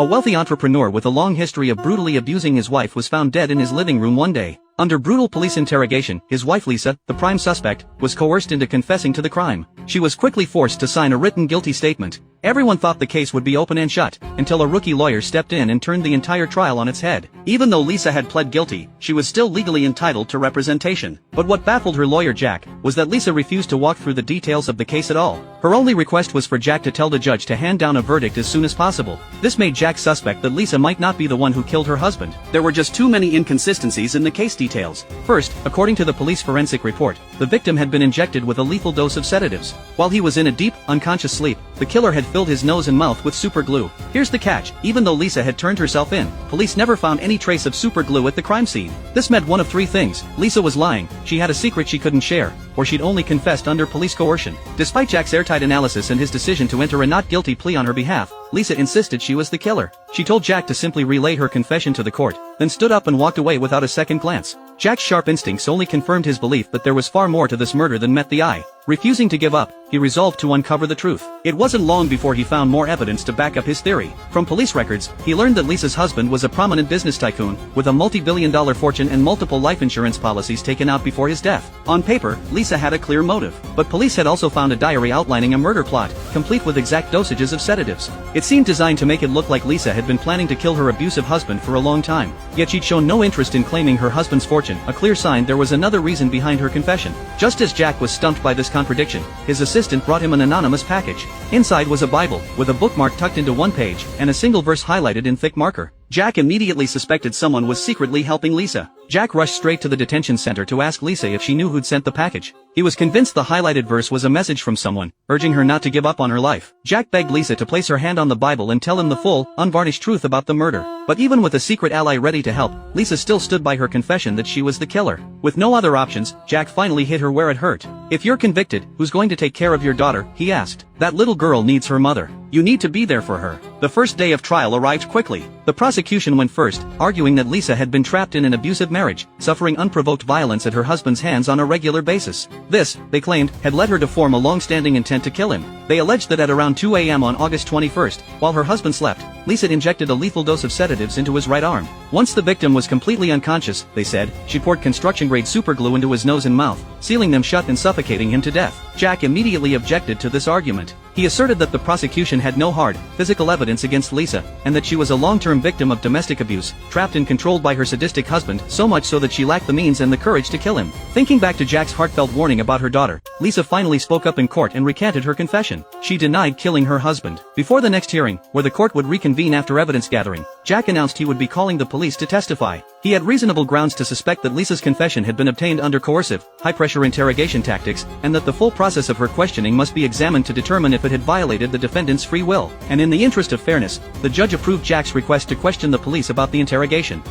A wealthy entrepreneur with a long history of brutally abusing his wife was found dead in his living room one day. Under brutal police interrogation, his wife Lisa, the prime suspect, was coerced into confessing to the crime. She was quickly forced to sign a written guilty statement. Everyone thought the case would be open and shut, until a rookie lawyer stepped in and turned the entire trial on its head. Even though Lisa had pled guilty, she was still legally entitled to representation. But what baffled her lawyer Jack, was that Lisa refused to walk through the details of the case at all. Her only request was for Jack to tell the judge to hand down a verdict as soon as possible. This made Jack suspect that Lisa might not be the one who killed her husband. There were just too many inconsistencies in the case details. First, according to the police forensic report, the victim had been injected with a lethal dose of sedatives. While he was in a deep, unconscious sleep, the killer had filled his nose and mouth with super glue. Here's the catch: even though Lisa had turned herself in, police never found any trace of super glue at the crime scene. This meant one of three things: Lisa was lying, she had a secret she couldn't share, or she'd only confessed under police coercion. Despite Jack's airtight analysis and his decision to enter a not guilty plea on her behalf, Lisa insisted she was the killer. She told Jack to simply relay her confession to the court, then stood up and walked away without a second glance. Jack's sharp instincts only confirmed his belief that there was far more to this murder than met the eye. Refusing to give up, he resolved to uncover the truth. It wasn't long before he found more evidence to back up his theory. From police records, he learned that Lisa's husband was a prominent business tycoon, with a multi-billion-dollar fortune and multiple life insurance policies taken out before his death. On paper, Lisa had a clear motive, but police had also found a diary outlining a murder plot, complete with exact dosages of sedatives. It seemed designed to make it look like Lisa had been planning to kill her abusive husband for a long time. Yet she'd shown no interest in claiming her husband's fortune, a clear sign there was another reason behind her confession. Just as Jack was stumped by this contradiction, his assistant brought him an anonymous package. Inside was a Bible, with a bookmark tucked into one page, and a single verse highlighted in thick marker. Jack immediately suspected someone was secretly helping Lisa. Jack rushed straight to the detention center to ask Lisa if she knew who'd sent the package. He was convinced the highlighted verse was a message from someone, urging her not to give up on her life. Jack begged Lisa to place her hand on the Bible and tell him the full, unvarnished truth about the murder. But even with a secret ally ready to help, Lisa still stood by her confession that she was the killer. With no other options, Jack finally hit her where it hurt. "If you're convicted, who's going to take care of your daughter?" he asked. "That little girl needs her mother. You need to be there for her." The first day of trial arrived quickly. The prosecution went first, arguing that Lisa had been trapped in an abusive marriage, suffering unprovoked violence at her husband's hands on a regular basis. This, they claimed, had led her to form a long-standing intent to kill him. They alleged that at around 2 a.m. on August 21st, while her husband slept, Lisa injected a lethal dose of sedatives into his right arm. Once the victim was completely unconscious, they said, she poured construction-grade superglue into his nose and mouth, sealing them shut and suffocating him to death. Jack immediately objected to this argument. He asserted that the prosecution had no hard, physical evidence against Lisa, and that she was a long-term victim of domestic abuse, trapped and controlled by her sadistic husband, so much so that she lacked the means and the courage to kill him. Thinking back to Jack's heartfelt warning about her daughter, Lisa finally spoke up in court and recanted her confession. She denied killing her husband. Before the next hearing, where the court would reconvene after evidence gathering, Jack announced he would be calling the police to testify. He had reasonable grounds to suspect that Lisa's confession had been obtained under coercive, high-pressure interrogation tactics, and that the full process of her questioning must be examined to determine if it had violated the defendant's free will. And in the interest of fairness, the judge approved Jack's request to question the police about the interrogation.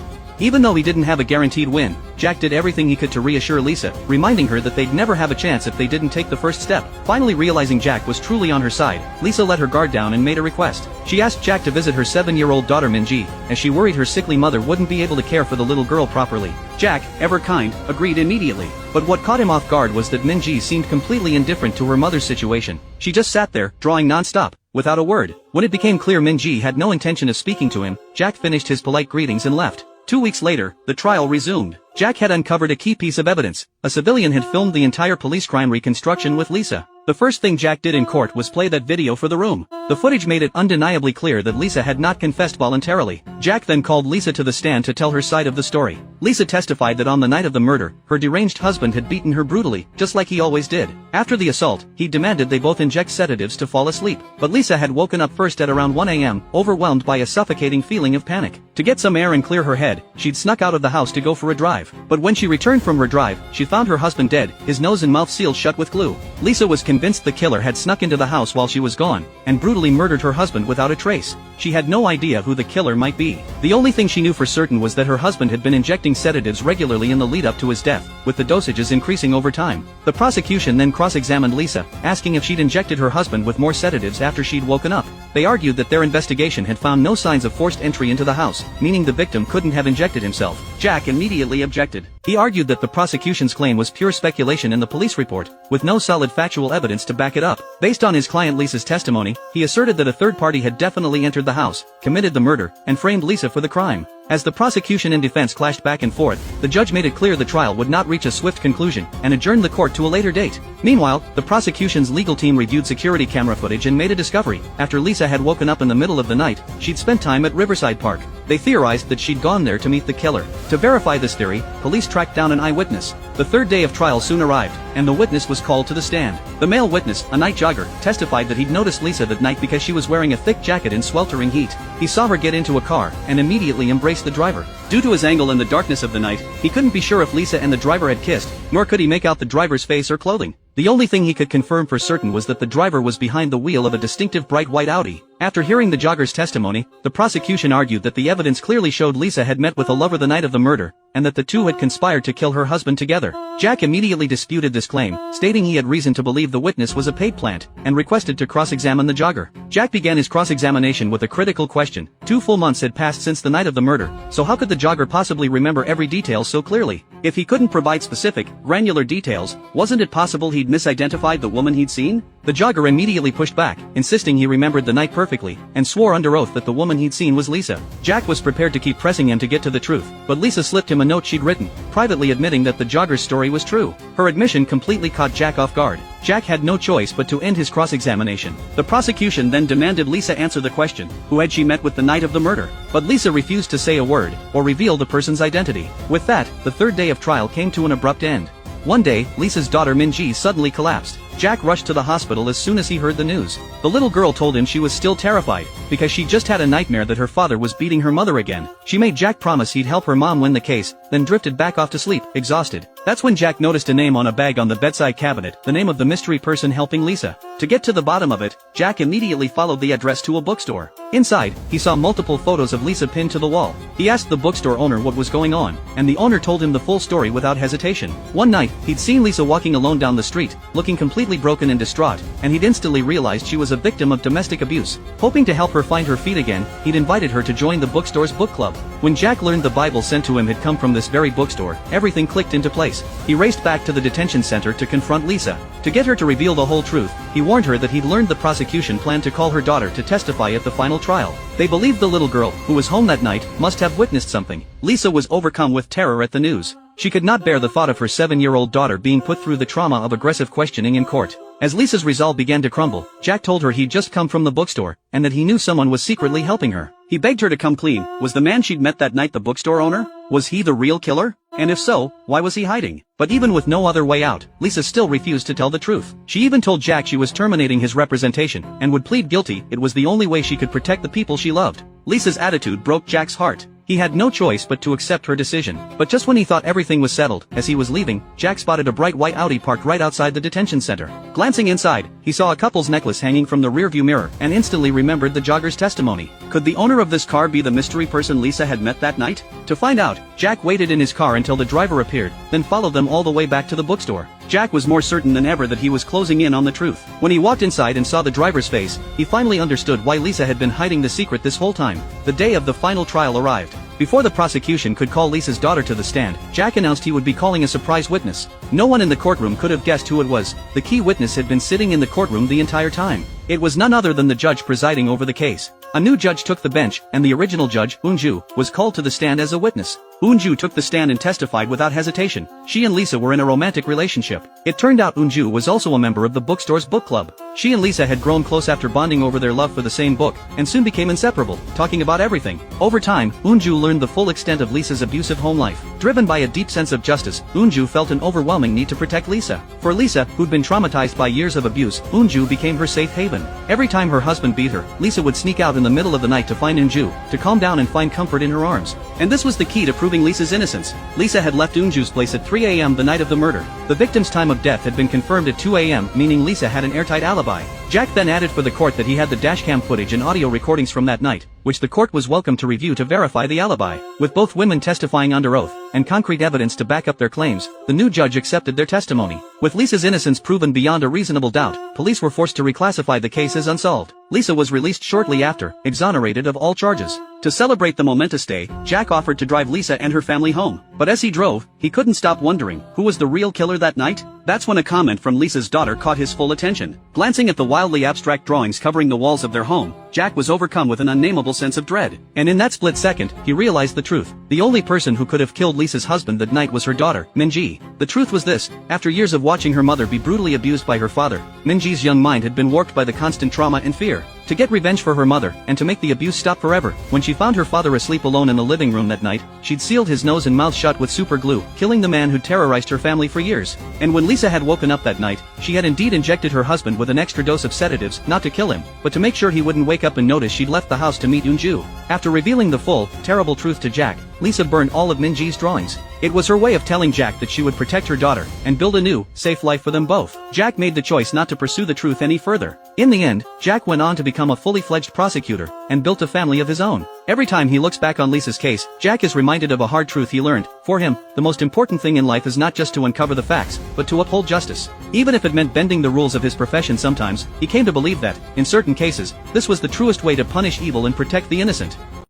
Even though he didn't have a guaranteed win, Jack did everything he could to reassure Lisa, reminding her that they'd never have a chance if they didn't take the first step. Finally realizing Jack was truly on her side, Lisa let her guard down and made a request. She asked Jack to visit her 7-year-old daughter Minji, as she worried her sickly mother wouldn't be able to care for the little girl properly. Jack, ever kind, agreed immediately. But what caught him off guard was that Minji seemed completely indifferent to her mother's situation. She just sat there, drawing non-stop, without a word. When it became clear Minji had no intention of speaking to him, Jack finished his polite greetings and left. 2 weeks later, the trial resumed. Jack had uncovered a key piece of evidence. A civilian had filmed the entire police crime reconstruction with Lisa. The first thing Jack did in court was play that video for the room. The footage made it undeniably clear that Lisa had not confessed voluntarily. Jack then called Lisa to the stand to tell her side of the story. Lisa testified that on the night of the murder, her deranged husband had beaten her brutally, just like he always did. After the assault, he demanded they both inject sedatives to fall asleep. But Lisa had woken up first at around 1 a.m., overwhelmed by a suffocating feeling of panic. To get some air and clear her head, she'd snuck out of the house to go for a drive. But when she returned from her drive, she found her husband dead, his nose and mouth sealed shut with glue. Lisa was convinced the killer had snuck into the house while she was gone, and brutally murdered her husband without a trace. She had no idea who the killer might be. The only thing she knew for certain was that her husband had been injecting sedatives regularly in the lead-up to his death, with the dosages increasing over time. The prosecution then cross-examined Lisa, asking if she'd injected her husband with more sedatives after she'd woken up. They argued that their investigation had found no signs of forced entry into the house, meaning the victim couldn't have injected himself. Jack immediately objected. He argued that the prosecution's claim was pure speculation in the police report, with no solid factual evidence to back it up. Based on his client Lisa's testimony, he asserted that a third party had definitely entered the house, committed the murder, and framed Lisa for the crime. As the prosecution and defense clashed back and forth, the judge made it clear the trial would not reach a swift conclusion, and adjourned the court to a later date. Meanwhile, the prosecution's legal team reviewed security camera footage and made a discovery. After Lisa had woken up in the middle of the night, she'd spent time at Riverside Park. They theorized that she'd gone there to meet the killer. To verify this theory, police tracked down an eyewitness. The third day of trial soon arrived, and the witness was called to the stand. The male witness, a night jogger, testified that he'd noticed Lisa that night because she was wearing a thick jacket in sweltering heat. He saw her get into a car, and immediately embraced the driver. Due to his angle and the darkness of the night, he couldn't be sure if Lisa and the driver had kissed, nor could he make out the driver's face or clothing. The only thing he could confirm for certain was that the driver was behind the wheel of a distinctive bright white Audi. After hearing the jogger's testimony, the prosecution argued that the evidence clearly showed Lisa had met with a lover the night of the murder, and that the two had conspired to kill her husband together. Jack immediately disputed this claim, stating he had reason to believe the witness was a paid plant, and requested to cross-examine the jogger. Jack began his cross-examination with a critical question. 2 full months had passed since the night of the murder, so how could the jogger possibly remember every detail so clearly? If he couldn't provide specific, granular details, wasn't it possible he'd misidentified the woman he'd seen? The jogger immediately pushed back, insisting he remembered the night perfectly, and swore under oath that the woman he'd seen was Lisa. Jack was prepared to keep pressing him to get to the truth, but Lisa slipped him a note she'd written, privately admitting that the jogger's story was true. Her admission completely caught Jack off guard. Jack had no choice but to end his cross-examination. The prosecution then demanded Lisa answer the question, who had she met with the night of the murder? But Lisa refused to say a word, or reveal the person's identity. With that, the third day of trial came to an abrupt end. One day, Lisa's daughter Minji suddenly collapsed. Jack rushed to the hospital as soon as he heard the news. The little girl told him she was still terrified, because she just had a nightmare that her father was beating her mother again. She made Jack promise he'd help her mom win the case, then drifted back off to sleep, exhausted. That's when Jack noticed a name on a bag on the bedside cabinet, the name of the mystery person helping Lisa. To get to the bottom of it, Jack immediately followed the address to a bookstore. Inside, he saw multiple photos of Lisa pinned to the wall. He asked the bookstore owner what was going on, and the owner told him the full story without hesitation. One night, he'd seen Lisa walking alone down the street, looking completely broken and distraught, and he'd instantly realized she was a victim of domestic abuse. Hoping to help her find her feet again, he'd invited her to join the bookstore's book club. When Jack learned the Bible sent to him had come from this very bookstore, everything clicked into place. He raced back to the detention center to confront Lisa. To get her to reveal the whole truth, he warned her that he'd learned the prosecution planned to call her daughter to testify at the final trial. They believed the little girl, who was home that night, must have witnessed something. Lisa was overcome with terror at the news. She could not bear the thought of her 7-year-old daughter being put through the trauma of aggressive questioning in court. As Lisa's resolve began to crumble, Jack told her he'd just come from the bookstore, and that he knew someone was secretly helping her. He begged her to come clean. Was the man she'd met that night the bookstore owner? Was he the real killer? And if so, why was he hiding? But even with no other way out, Lisa still refused to tell the truth. She even told Jack she was terminating his representation, and would plead guilty. It was the only way she could protect the people she loved. Lisa's attitude broke Jack's heart. He had no choice but to accept her decision. But just when he thought everything was settled, as he was leaving, Jack spotted a bright white Audi parked right outside the detention center. Glancing inside, he saw a couple's necklace hanging from the rearview mirror, and instantly remembered the jogger's testimony. Could the owner of this car be the mystery person Lisa had met that night? To find out, Jack waited in his car until the driver appeared, then followed them all the way back to the bookstore. Jack was more certain than ever that he was closing in on the truth. When he walked inside and saw the driver's face, he finally understood why Lisa had been hiding the secret this whole time. The day of the final trial arrived. Before the prosecution could call Lisa's daughter to the stand, Jack announced he would be calling a surprise witness. No one in the courtroom could have guessed who it was. The key witness had been sitting in the courtroom the entire time. It was none other than the judge presiding over the case. A new judge took the bench, and the original judge, Unju, was called to the stand as a witness. Unju took the stand and testified without hesitation. She and Lisa were in a romantic relationship. It turned out Unju was also a member of the bookstore's book club. She and Lisa had grown close after bonding over their love for the same book, and soon became inseparable, talking about everything. Over time, Unju learned the full extent of Lisa's abusive home life. Driven by a deep sense of justice, Unju felt an overwhelming need to protect Lisa. For Lisa, who'd been traumatized by years of abuse, Unju became her safe haven. Every time her husband beat her, Lisa would sneak out in the middle of the night to find Unju, to calm down and find comfort in her arms. And this was the key to proving Lisa's innocence. Lisa had left Unju's place at 3 a.m. the night of the murder. The victim's time of death had been confirmed at 2 a.m., meaning Lisa had an airtight alibi. Jack then added for the court that he had the dashcam footage and audio recordings from that night, which the court was welcome to review to verify the alibi. With both women testifying under oath, and concrete evidence to back up their claims, the new judge accepted their testimony. With Lisa's innocence proven beyond a reasonable doubt, police were forced to reclassify the case as unsolved. Lisa was released shortly after, exonerated of all charges. To celebrate the momentous day, Jack offered to drive Lisa and her family home. But as he drove, he couldn't stop wondering, who was the real killer that night? That's when a comment from Lisa's daughter caught his full attention. Glancing at the wildly abstract drawings covering the walls of their home, Jack was overcome with an unnameable sense of dread. And in that split second, he realized the truth. The only person who could have killed Lisa's husband that night was her daughter, Minji. The truth was this: after years of watching her mother be brutally abused by her father, Minji's young mind had been warped by the constant trauma and fear. To get revenge for her mother, and to make the abuse stop forever, when she found her father asleep alone in the living room that night, she'd sealed his nose and mouth shut with super glue, killing the man who terrorized her family for years. And when Lisa had woken up that night, she had indeed injected her husband with an extra dose of sedatives, not to kill him, but to make sure he wouldn't wake up and notice she'd left the house to meet Eunju. After revealing the full, terrible truth to Jack, Lisa burned all of Minji's drawings. It was her way of telling Jack that she would protect her daughter, and build a new, safe life for them both. Jack made the choice not to pursue the truth any further. In the end, Jack went on to become a fully fledged prosecutor, and built a family of his own. Every time he looks back on Lisa's case, Jack is reminded of a hard truth he learned. For him, the most important thing in life is not just to uncover the facts, but to uphold justice. Even if it meant bending the rules of his profession sometimes, he came to believe that, in certain cases, this was the truest way to punish evil and protect the innocent.